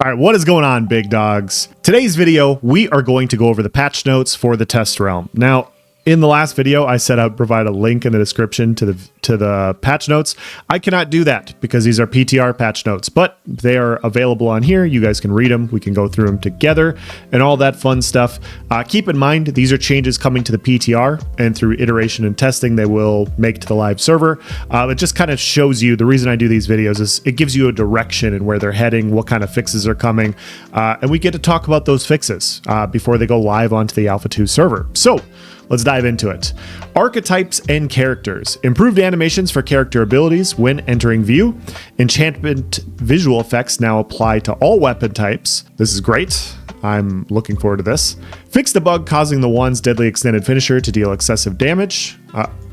All right, what is going on, big dogs? Today's video, we are going to go over the patch notes for the test realm. Now, in the last video, I said I'd provide a link in the description to the patch notes. I cannot do that because these are PTR patch notes, but they are available on here. You guys can read them. We can go through them together and all that fun stuff. Keep in mind, these are changes coming to the PTR, and through iteration and testing, they will make to the live server. It just kind of shows you, the reason I do these videos is it gives you a direction and where they're heading, what kind of fixes are coming, and we get to talk about those fixes before they go live onto the Alpha 2 server. So, let's dive into it. Archetypes and characters. Improved animations for character abilities when entering view. Enchantment visual effects now apply to all weapon types. This is great. I'm looking forward to this. Fix the bug causing the wand's deadly extended finisher to deal excessive damage.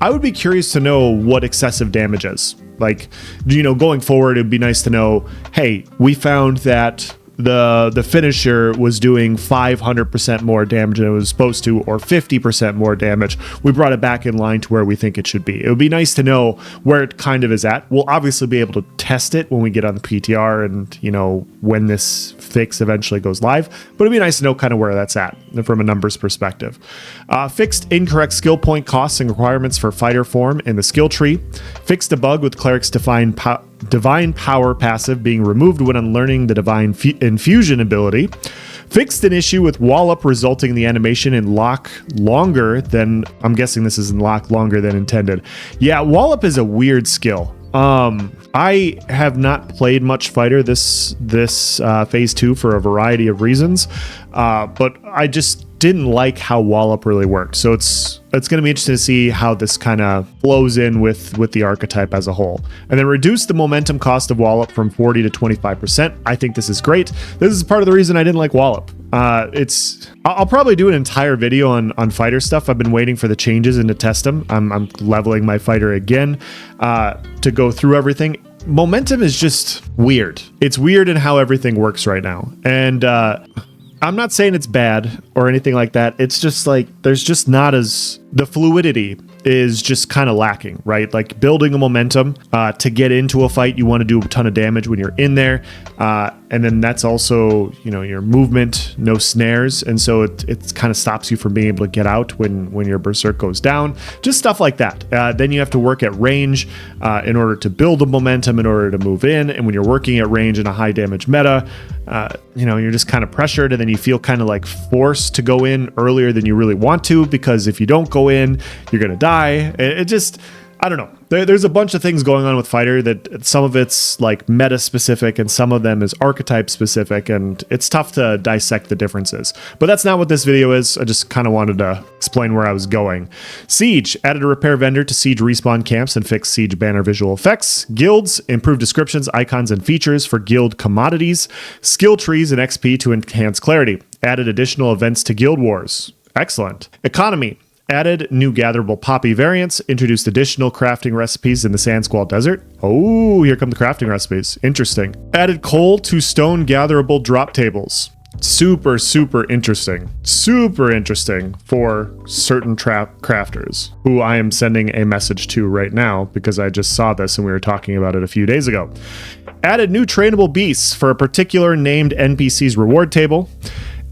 I would be curious to know what excessive damage is. Like, you know, going forward, it'd be nice to know, hey, we found that the finisher was doing 500% more damage than it was supposed to, or 50% more damage. We brought it back in line to where we think it should be. It would be nice to know where it kind of is at. We'll obviously be able to test it when we get on the PTR and, you know, when this fix eventually goes live, but it'd be nice to know kind of where that's at from a numbers perspective. Fixed incorrect skill point costs and requirements for fighter form in the skill tree. Fixed a bug with cleric's divine power passive being removed when unlearning the divine infusion ability. Fixed an issue with wallop resulting in the animation in lock longer than, I'm guessing this is in lock longer than intended. Yeah, wallop is a weird skill. I have not played much fighter this phase 2 for a variety of reasons, but I just didn't like how wallop really worked. So it's going to be interesting to see how this kind of flows in with the archetype as a whole. And then reduce the momentum cost of wallop from 40 to 25%. I think this is great. This is part of the reason I didn't like wallop. I'll probably do an entire video on fighter stuff. I've been waiting for the changes and to test them. I'm leveling my fighter again to go through everything. Momentum is just weird. It's weird in how everything works right now. And I'm not saying it's bad or anything like that. It's just like there's just not as, the fluidity is just kind of lacking, right? Like building a momentum to get into a fight, you want to do a ton of damage when you're in there. And then that's also, you know, your movement, no snares. And so it kind of stops you from being able to get out when your berserk goes down, just stuff like that. Then you have to work at range in order to build the momentum, in order to move in. And when you're working at range in a high damage meta, you know, you're just kind of pressured, and then you feel kind of like forced to go in earlier than you really want to, because if you don't go in, you're going to die. It just, I don't know. There's a bunch of things going on with fighter that some of it's like meta specific and some of them is archetype specific, and it's tough to dissect the differences. But that's not what this video is. I just kind of wanted to explain where I was going. Siege added a repair vendor to Siege respawn camps and fixed Siege banner visual effects. Guilds improved descriptions, icons, and features for guild commodities. Skill trees and XP to enhance clarity. Added additional events to Guild Wars. Excellent. Economy added new gatherable poppy variants, introduced additional crafting recipes in the Sand Squall Desert. Oh, here come the crafting recipes. Interesting. Added coal to stone gatherable drop tables. Super, super interesting. Super interesting for certain crafters who I am sending a message to right now because I just saw this and we were talking about it a few days ago. Added new trainable beasts for a particular named NPC's reward table.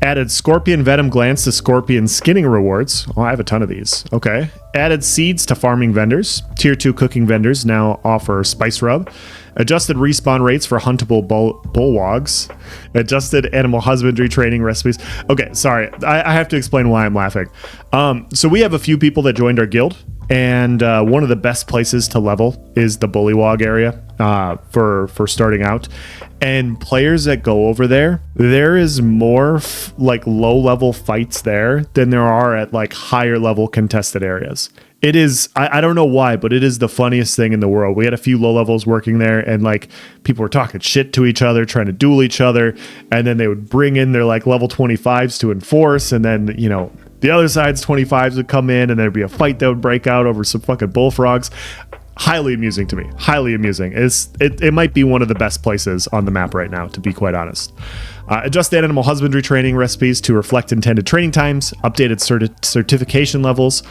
Added scorpion venom glands to scorpion skinning rewards. Oh, I have a ton of these. Okay. Added seeds to farming vendors. Tier 2 cooking vendors now offer spice rub. Adjusted respawn rates for huntable bullwogs. Adjusted animal husbandry training recipes. Okay, sorry. I have to explain why I'm laughing. So we have a few people that joined our guild, and one of the best places to level is the bullywog area for starting out. And players that go over there is more like low level fights there than there are at like higher level contested areas. It is, I don't know why, but it is the funniest thing in the world. We had a few low levels working there, and like people were talking shit to each other, trying to duel each other, and then they would bring in their like level 25s to enforce, and then, you know, the other side's 25s would come in, and there'd be a fight that would break out over some fucking bullfrogs. Highly amusing to me. Highly amusing. It might be one of the best places on the map right now, to be quite honest. Adjust animal husbandry training recipes to reflect intended training times. Updated certification levels.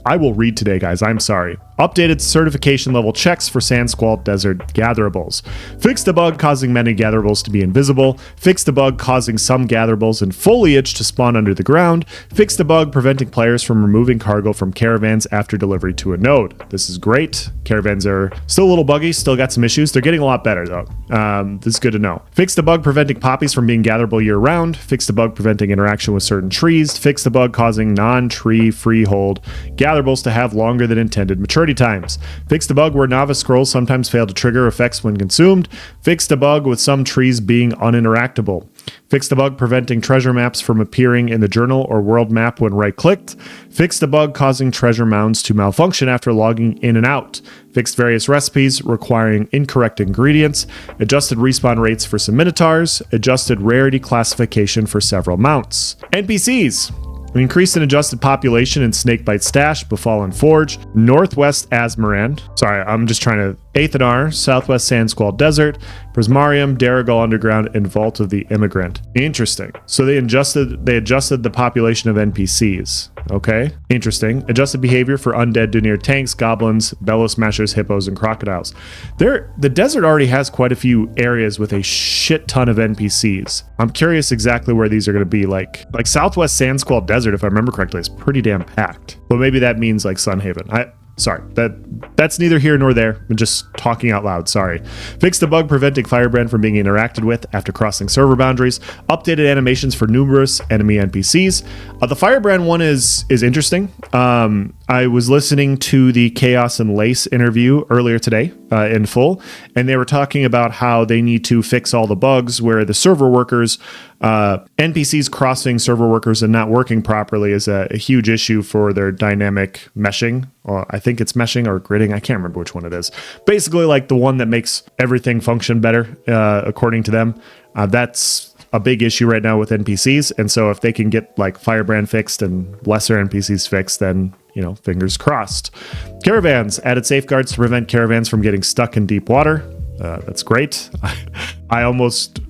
I will read today, guys. I'm sorry. Updated certification level checks for Sand Squall Desert gatherables. Fixed a bug causing many gatherables to be invisible. Fixed a bug causing some gatherables and foliage to spawn under the ground. Fixed a bug preventing players from removing cargo from caravans after delivery to a node. This is great. Caravans are still a little buggy, still got some issues. They're getting a lot better though. This is good to know. Fixed a bug preventing poppies from being gatherable year round. Fixed a bug preventing interaction with certain trees. Fixed a bug causing non-tree freehold gatherables to have longer than intended maturity times. Fixed a bug where novice scrolls sometimes fail to trigger effects when consumed. Fixed a bug with some trees being uninteractable. Fixed a bug preventing treasure maps from appearing in the journal or world map when right-clicked. Fixed a bug causing treasure mounds to malfunction after logging in and out. Fixed various recipes requiring incorrect ingredients. Adjusted respawn rates for some minotaurs. Adjusted rarity classification for several mounts. NPCs. We increased and adjusted population in Snakebite Stash, Befallen Forge, Northwest Asmarand. Sorry, I'm just trying to... Aethanar, Southwest Sand Squall Desert, Prismarium, Darigal Underground, and Vault of the Immigrant. Interesting. So they adjusted the population of NPCs. Okay, interesting. Adjusted behavior for undead Dunir tanks, goblins, bellow smashers, hippos, and crocodiles. The desert already has quite a few areas with a shit ton of NPCs. I'm curious exactly where these are going to be. Like Southwest Sand Squall Desert, if I remember correctly, is pretty damn packed. But maybe that means like Sunhaven. Sorry, that's neither here nor there. I'm just talking out loud, sorry. Fixed a bug preventing Firebrand from being interacted with after crossing server boundaries. Updated animations for numerous enemy NPCs. The Firebrand one is interesting. I was listening to the Chaos and Lace interview earlier today in full, and they were talking about how they need to fix all the bugs where the server workers, NPCs crossing server workers and not working properly is a huge issue for their dynamic meshing. I think it's meshing or gridding. I can't remember which one it is. Basically, like the one that makes everything function better, according to them. That's a big issue right now with NPCs. And so if they can get like Firebrand fixed and lesser NPCs fixed, then, you know, fingers crossed. Caravans added safeguards to prevent caravans from getting stuck in deep water. That's great. I almost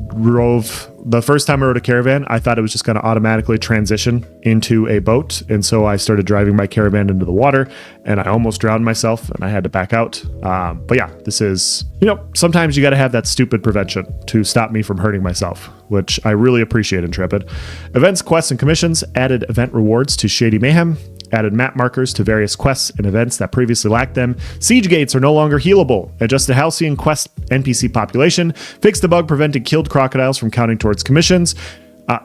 drove... The first time I rode a caravan, I thought it was just going to automatically transition into a boat. And so I started driving my caravan into the water and I almost drowned myself and I had to back out. But yeah, this is, you know, sometimes you got to have that stupid prevention to stop me from hurting myself, which I really appreciate, Intrepid. Events, quests, and commissions added event rewards to Shady Mayhem. Added map markers to various quests and events that previously lacked them. Siege gates are no longer healable. Adjusted Halcyon quest NPC population. Fixed the bug preventing killed crocodiles from counting towards commissions.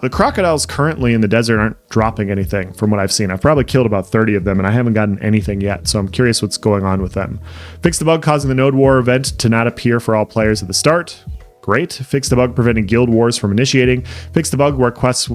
The crocodiles currently in the desert aren't dropping anything from what I've seen. I've probably killed about 30 of them and I haven't gotten anything yet, so I'm curious what's going on with them. Fixed the bug causing the Node War event to not appear for all players at the start. Great. Fixed the bug preventing guild wars from initiating. Fixed the bug where quests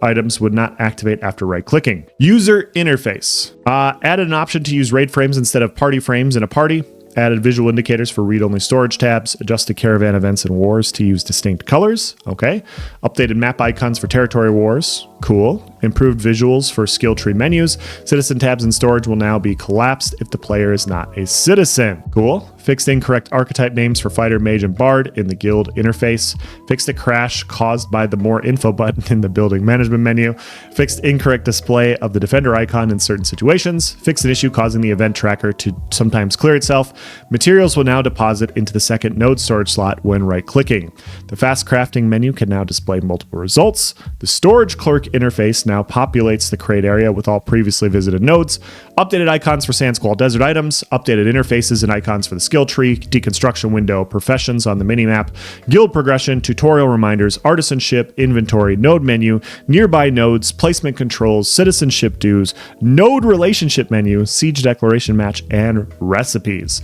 items would not activate after right-clicking. User interface. Added an option to use raid frames instead of party frames in a party. Added visual indicators for read-only storage tabs. Adjusted caravan events and wars to use distinct colors. Okay. Updated map icons for territory wars. Cool. Improved visuals for skill tree menus. Citizen tabs and storage will now be collapsed if the player is not a citizen. Cool. Fixed incorrect archetype names for fighter, mage, and bard in the guild interface. Fixed a crash caused by the more info button in the building management menu. Fixed incorrect display of the defender icon in certain situations. Fixed an issue causing the event tracker to sometimes clear itself. Materials will now deposit into the second node storage slot when right-clicking. The fast crafting menu can now display multiple results. The storage clerk interface now populates the crate area with all previously visited nodes. Updated icons for Sand Squall Desert items. Updated interfaces and icons for the skill tree, deconstruction window, professions on the minimap, guild progression, tutorial reminders, artisanship, inventory, node menu, nearby nodes, placement controls, citizenship dues, node relationship menu, siege declaration match, and recipes.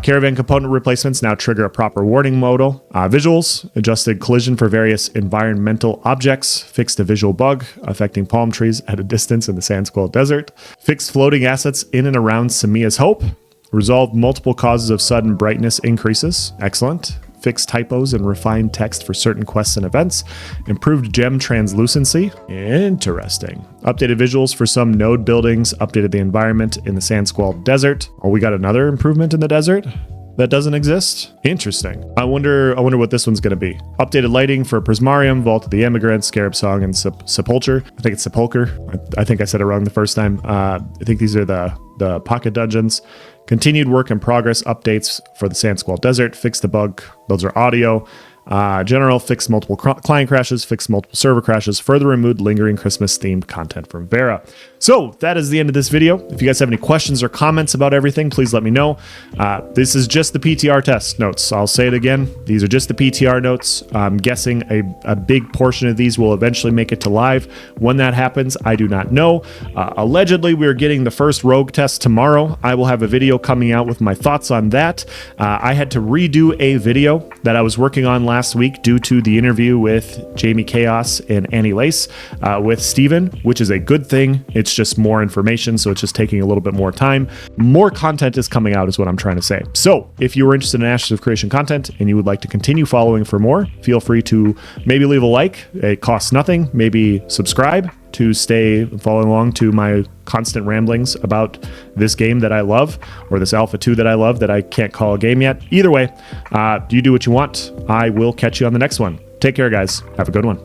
Caravan component replacements now trigger a proper warning modal. Visuals, adjusted collision for various environmental objects, fixed a visual bug affecting palm trees at a distance in the Sand Squall Desert, fixed floating assets in and around Samia's Hope, resolved multiple causes of sudden brightness increases, excellent. Fixed typos and refined text for certain quests and events. Improved gem translucency. Interesting. Updated visuals for some node buildings. Updated the environment in the Sand Squall Desert. Oh, we got another improvement in the desert? that doesn't exist? Interesting. I wonder what this one's going to be. Updated lighting for Prismarium, Vault of the Emigrant, Scarab Song, and Sepulcher. I think it's Sepulcher. I think I said it wrong the first time. I think these are the pocket dungeons. Continued work in progress updates for the Sand Squall Desert. Fix the bug. Those are audio. General, fix multiple client crashes, fix multiple server crashes, further removed lingering Christmas themed content from Vera. So that is the end of this video. If you guys have any questions or comments about everything, please let me know. This is just the PTR test notes. I'll say it again. These are just the PTR notes. I'm guessing a big portion of these will eventually make it to live. When that happens, I do not know. Allegedly, we're getting the first rogue test tomorrow. I will have a video coming out with my thoughts on that. I had to redo a video that I was working on last week due to the interview with Jamie Chaos and Annie Lace with Steven, which is a good thing. It's just more information, so it's just taking a little bit more time. More content is coming out is what I'm trying to say. So if you are interested in Ashes of Creation content and you would like to continue following for more, feel free to maybe leave a like. It costs nothing. Maybe subscribe to stay following along to my constant ramblings about this game that I love, or this Alpha 2 that I love that I can't call a game yet. Either way, you do what you want. I will catch you on the next one. Take care, guys. Have a good one.